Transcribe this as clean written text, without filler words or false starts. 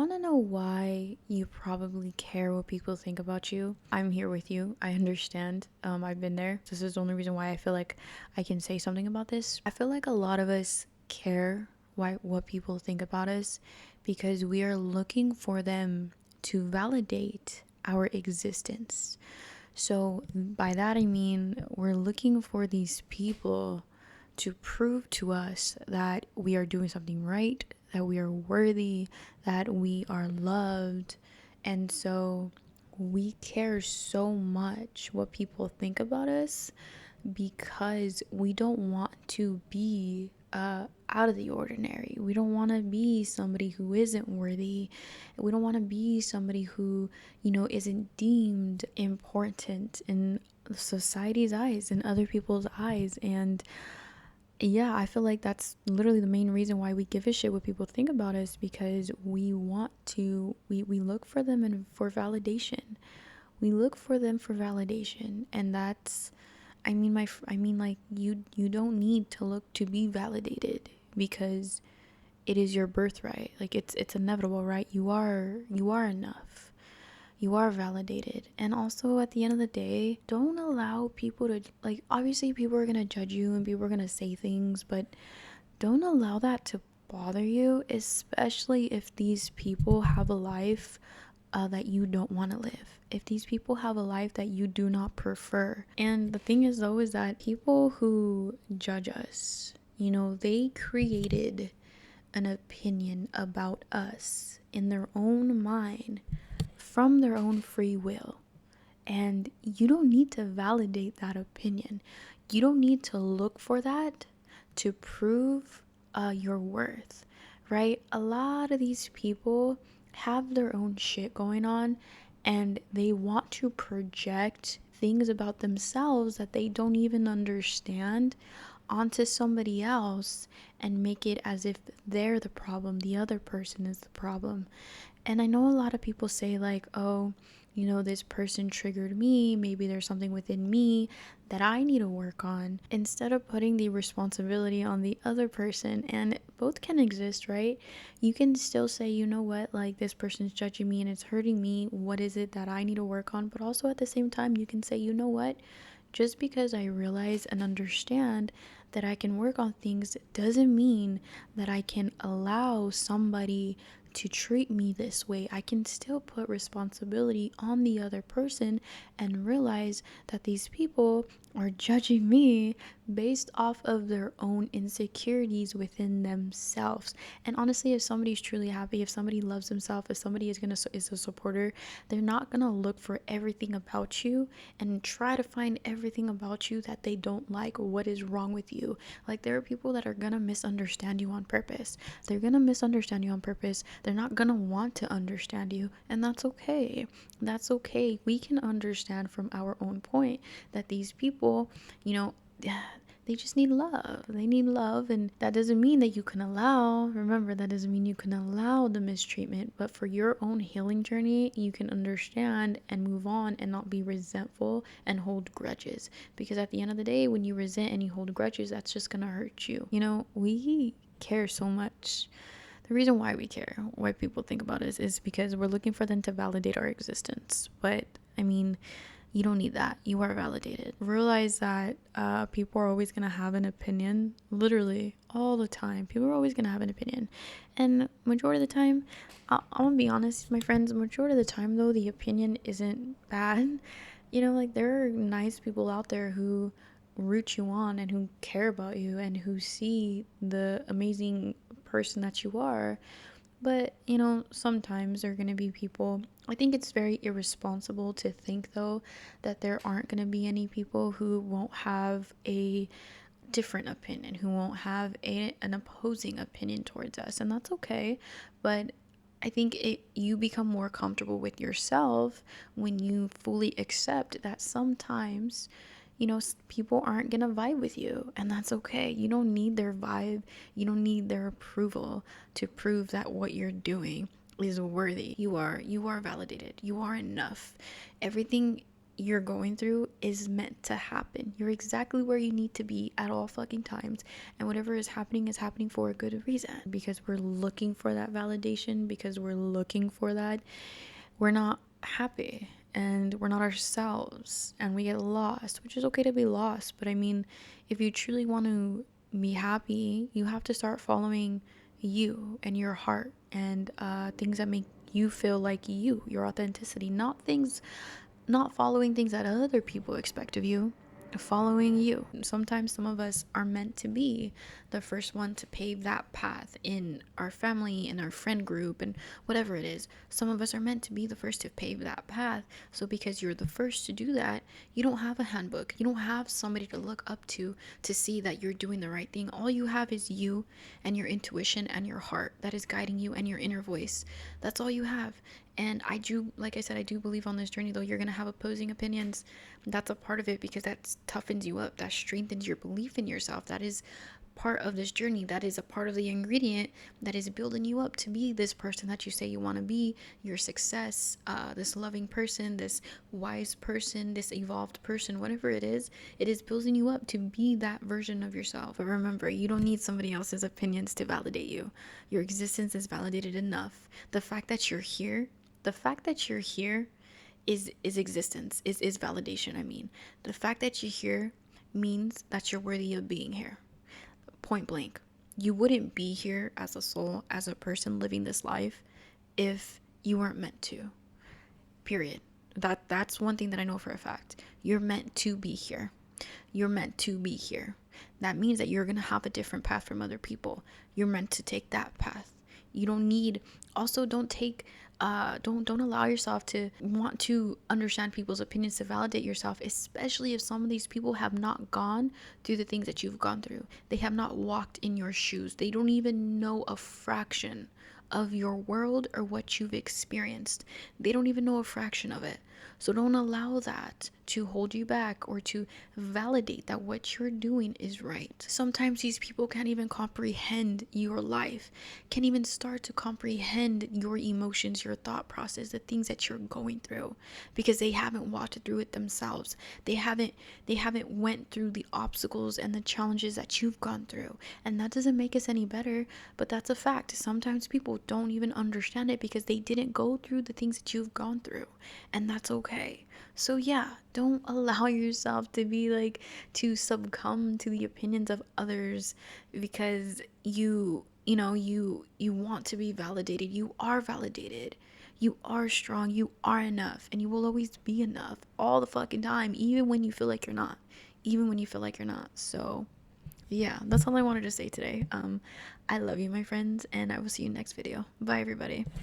Want to know why you probably care what people think about you? I'm here with you. I understand. I've been there. This is the only reason why I feel like I can say something about this. I feel like a lot of us care what people think about us because we are looking for them to validate our existence. So by that I mean we're looking for these people to prove to us that we are doing something right, that we are worthy, that we are loved. And so we care so much what people think about us because we don't want to be out of the ordinary. We don't want to be somebody who isn't worthy. We don't want to be somebody who, isn't deemed important in society's eyes, in other people's eyes. And yeah, I feel like that's literally the main reason why we give a shit what people think about us, because we want to, we look for them and for validation. We look for them for validation. And that's, like you don't need to look to be validated because it is your birthright. Like it's inevitable, right? You are enough. You are validated. And also at the end of the day, don't allow people to, like, obviously people are going to judge you and people are going to say things, but don't allow that to bother you, especially if these people have a life that you don't want to live. If these people have a life that you do not prefer. And the thing is, though, is that people who judge us, they created an opinion about us in their own mind from their own free will. And you don't need to validate that opinion. You don't need to look for that to prove your worth, right? A lot of these people have their own shit going on and they want to project things about themselves that they don't even understand onto somebody else and make it as if they're the problem, the other person is the problem. And I know a lot of people say, like, oh, this person triggered me. Maybe there's something within me that I need to work on, instead of putting the responsibility on the other person. And both can exist, right? You can still say, you know what, like, this person's judging me and it's hurting me. What is it that I need to work on? But also at the same time, you can say, you know what, just because I realize and understand that I can work on things doesn't mean that I can allow somebody to treat me this way. I can still put responsibility on the other person and realize that these people are judging me based off of their own insecurities within themselves. And honestly, if somebody's truly happy, if somebody loves themselves, if somebody is a supporter, they're not gonna look for everything about you and try to find everything about you that they don't like or what is wrong with you. Like, there are people that are gonna misunderstand you on purpose. They're gonna misunderstand you on purpose. They're not gonna want to understand you, and that's okay. That's okay. We can understand from our own point that these people, they just need love. They need love, and that doesn't mean that you can allow, remember, that doesn't mean you can allow the mistreatment, but for your own healing journey, you can understand and move on and not be resentful and hold grudges. Because at the end of the day, when you resent and you hold grudges, that's just gonna hurt you. We care so much. The reason why we care what people think about us is because we're looking for them to validate our existence. But you don't need that. You are validated. Realize that people are always going to have an opinion, literally all the time. People are always going to have an opinion. And majority of the time, I'm going to be honest, my friends, majority of the time, though, the opinion isn't bad. Like, there are nice people out there who root you on and who care about you and who see the amazing person that you are. But, sometimes there are going to be people. I think it's very irresponsible to think, though, that there aren't going to be any people who won't have a different opinion, who won't have an opposing opinion towards us. And that's okay. But I think you become more comfortable with yourself when you fully accept that sometimes people aren't gonna vibe with you, and that's okay. You don't need their vibe, you don't need their approval to prove that what you're doing is worthy. You are validated. You are enough. Everything you're going through is meant to happen. You're exactly where you need to be at all fucking times. And whatever is happening for a good reason. Because we're looking for that validation, because we're looking for that, we're not happy and we're not ourselves and we get lost, which is okay to be lost. But I mean, if you truly want to be happy, you have to start following you and your heart and things that make you feel like you, your authenticity, not following things that other people expect of you, following you. Sometimes some of us are meant to be the first one to pave that path in our family, in our friend group, and whatever it is. Some of us are meant to be the first to pave that path. So because you're the first to do that, you don't have a handbook. You don't have somebody to look up to see that you're doing the right thing. All you have is you and your intuition and your heart that is guiding you and your inner voice. That's all you have. And I do, like I said, I do believe on this journey, though, you're going to have opposing opinions. That's a part of it because that toughens you up. That strengthens your belief in yourself. That is part of this journey. That is a part of the ingredient that is building you up to be this person that you say you want to be, your success, this loving person, this wise person, this evolved person, whatever it is building you up to be that version of yourself. But remember, you don't need somebody else's opinions to validate you. Your existence is validated enough. The fact that you're here is existence, is validation. I mean, the fact that you're here means that you're worthy of being here. Point blank. You wouldn't be here as a soul, as a person living this life, if you weren't meant to. Period. That's one thing that I know for a fact. You're meant to be here. You're meant to be here. That means that you're gonna have a different path from other people. You're meant to take that path. You don't need, also don't take don't allow yourself to want to understand people's opinions to validate yourself, especially if some of these people have not gone through the things that you've gone through. They have not walked in your shoes. They don't even know a fraction of your world or what you've experienced. They don't even know a fraction of it. So don't allow that to hold you back or to validate that what you're doing is right. Sometimes these people can't even comprehend your life, can't even start to comprehend your emotions, your thought process, the things that you're going through, because they haven't walked through it themselves. They haven't went through the obstacles and the challenges that you've gone through. And that doesn't make us any better, but that's a fact. Sometimes people don't even understand it because they didn't go through the things that you've gone through, and that's okay. So yeah, don't allow yourself to be like, to succumb to the opinions of others because you want to be validated. You are validated. You are strong. You are enough, and you will always be enough all the fucking time, even when you feel like you're not. Even when you feel like you're not. So yeah, that's all I wanted to say today. I love you, my friends, and I will see you next video. Bye, everybody.